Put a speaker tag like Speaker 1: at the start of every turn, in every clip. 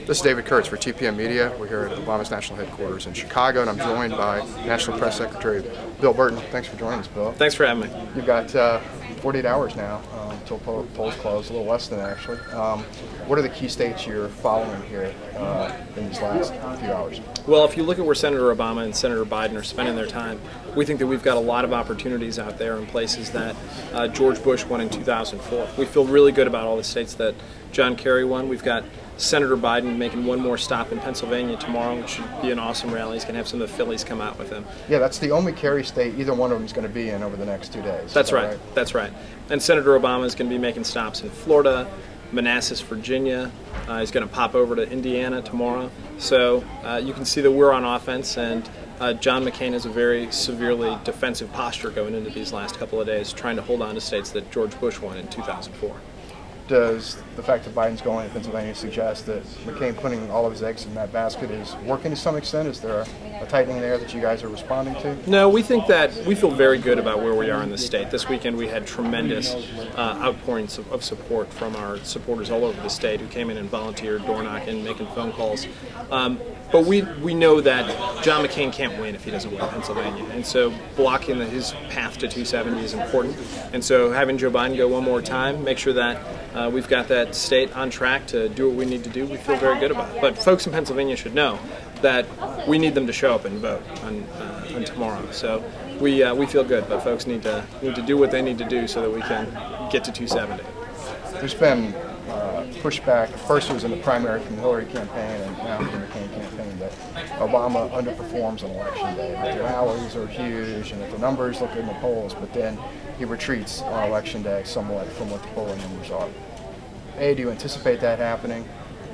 Speaker 1: This is David Kurtz for TPM Media. We're here at Obama's national headquarters in Chicago, and I'm joined by National Press Secretary Bill Burton. Thanks for joining us, Bill.
Speaker 2: Thanks for having me.
Speaker 1: You've got 48 hours now until polls close, a little less than that, actually. What are the key states you're following here in these last few hours?
Speaker 2: Well, if you look at where Senator Obama and Senator Biden are spending their time, we think that we've got a lot of opportunities out there in places that George Bush won in 2004. We feel really good about all the states that John Kerry won. We've got Senator Biden making one more stop in Pennsylvania tomorrow, which should be an awesome rally. He's going to have some of the Phillies come out with him.
Speaker 1: Yeah, that's the only Kerry state either one of them is going to be in over the next 2 days.
Speaker 2: That's right. That's right. And Senator Obama is going to be making stops in Florida, Manassas, Virginia. He's going to pop over to Indiana tomorrow. So you can see that we're on offense, and John McCain has a very severely defensive posture going into these last couple of days, trying to hold on to states that George Bush won in 2004.
Speaker 1: Does the fact that Biden's going to Pennsylvania suggest that McCain putting all of his eggs in that basket is working to some extent? Is there a tightening there that you guys are responding to?
Speaker 2: No, we think that we feel very good about where we are in the state. This weekend we had tremendous outpourings of support from our supporters all over the state who came in and volunteered, door knocking, making phone calls. But we know that John McCain can't win if he doesn't win Pennsylvania, and so blocking his path to 270 is important. And so having Joe Biden go one more time, make sure that we've got that state on track to do what we need to do, we feel very good about it. But folks in Pennsylvania should know that we need them to show up and vote on tomorrow. So we feel good, but folks need to do what they need to do so that we can get to 270.
Speaker 1: There's been pushback. First it was in the primary from the Hillary campaign and now from the McCain campaign that Obama underperforms on election day, that the rallies are huge and that the numbers look good in the polls, but then he retreats on election day somewhat from what the polling numbers are. A, do you anticipate that happening?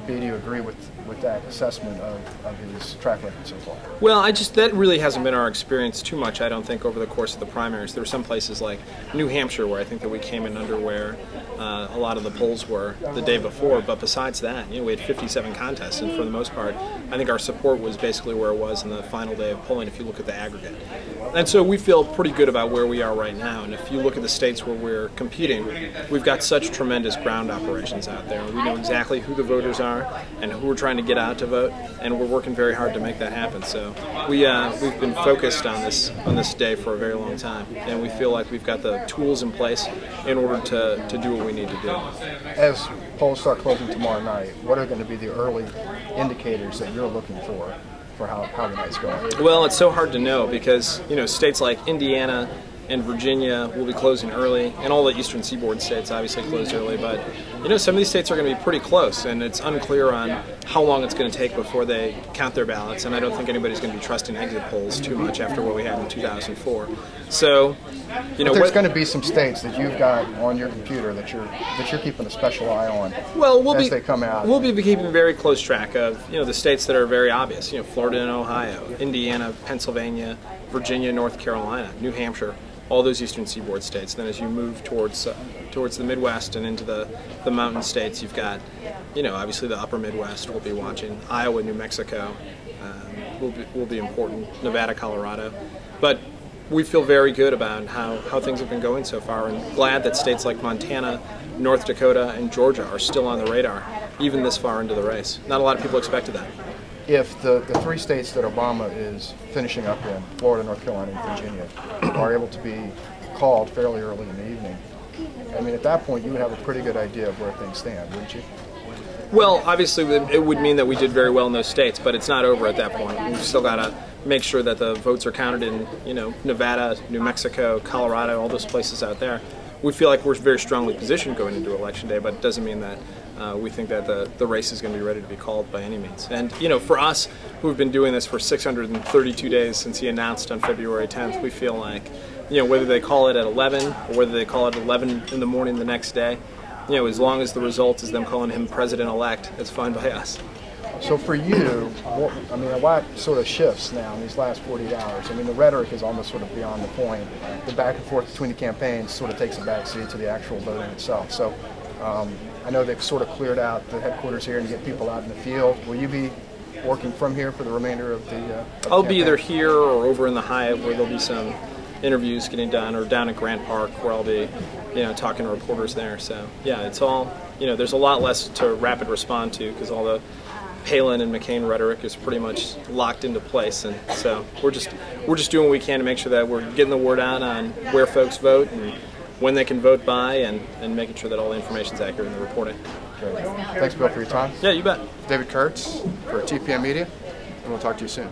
Speaker 1: B, do you agree with that assessment of his track record so far?
Speaker 2: Well, that really hasn't been our experience too much, I don't think, over the course of the primaries. There were some places like New Hampshire where I think that we came in under where a lot of the polls were the day before, but besides that, we had 57 contests, and for the most part, I think our support was basically where it was in the final day of polling if you look at the aggregate. And so we feel pretty good about where we are right now, and if you look at the states where we're competing, we've got such tremendous ground operations out there. We know exactly who the voters are and who we're trying to get out to vote, and we're working very hard to make that happen. So we've been focused on this day for a very long time, and we feel like we've got the tools in place in order to do what we need to do.
Speaker 1: As polls start closing tomorrow night, what are going to be the early indicators that you're looking for how the night's going? Well,
Speaker 2: it's so hard to know because states like Indiana and Virginia will be closing early, and all the eastern seaboard states obviously closed early, but some of these states are going to be pretty close, and it's unclear on how long it's going to take before they count their ballots, and I don't think anybody's going to be trusting exit polls too much after what we had in 2004. So,
Speaker 1: but there's going to be some states that you've got on your computer that you're keeping a special eye on as they come out.
Speaker 2: We'll be keeping very close track of the states that are very obvious, Florida and Ohio, Indiana, Pennsylvania, Virginia, North Carolina, New Hampshire, all those eastern seaboard states. Then as you move towards the Midwest and into the mountain states, you've got obviously the upper Midwest we'll be watching. Iowa, New Mexico will be important. Nevada, Colorado. But we feel very good about how things have been going so far, and glad that states like Montana, North Dakota, and Georgia are still on the radar, even this far into the race. Not a lot of people expected that.
Speaker 1: If the three states that Obama is finishing up in, Florida, North Carolina, and Virginia, are able to be called fairly early in the evening, I mean, at that point you would have a pretty good idea of where things stand, wouldn't you?
Speaker 2: Well, obviously it would mean that we did very well in those states, but it's not over at that point. We've still got to make sure that the votes are counted in, Nevada, New Mexico, Colorado, all those places out there. We feel like we're very strongly positioned going into Election Day, but it doesn't mean that we think that the race is going to be ready to be called by any means. And, for us, who've been doing this for 632 days since he announced on February 10th, we feel like, whether they call it at 11 or whether they call it at 11 in the morning the next day, as long as the result is them calling him president-elect, it's fine by us.
Speaker 1: So for you, a lot sort of shifts now in these last 48 hours. I mean, the rhetoric is almost sort of beyond the point. The back and forth between the campaigns sort of takes a backseat to the actual voting itself. So I know they've sort of cleared out the headquarters here and get people out in the field. Will you be working from here for the remainder of the
Speaker 2: I'll be either here or over in the Hive where there'll be some interviews getting done, or down at Grant Park where I'll be talking to reporters there. So yeah, it's all, there's a lot less to rapid respond to because all the Palin and McCain rhetoric is pretty much locked into place, and so we're just doing what we can to make sure that we're getting the word out on where folks vote and when they can vote by, and making sure that all the information is accurate in the reporting.
Speaker 1: Great. Thanks, Bill, for your time.
Speaker 2: Yeah, you bet.
Speaker 1: David Kurtz for TPM Media, and we'll talk to you soon.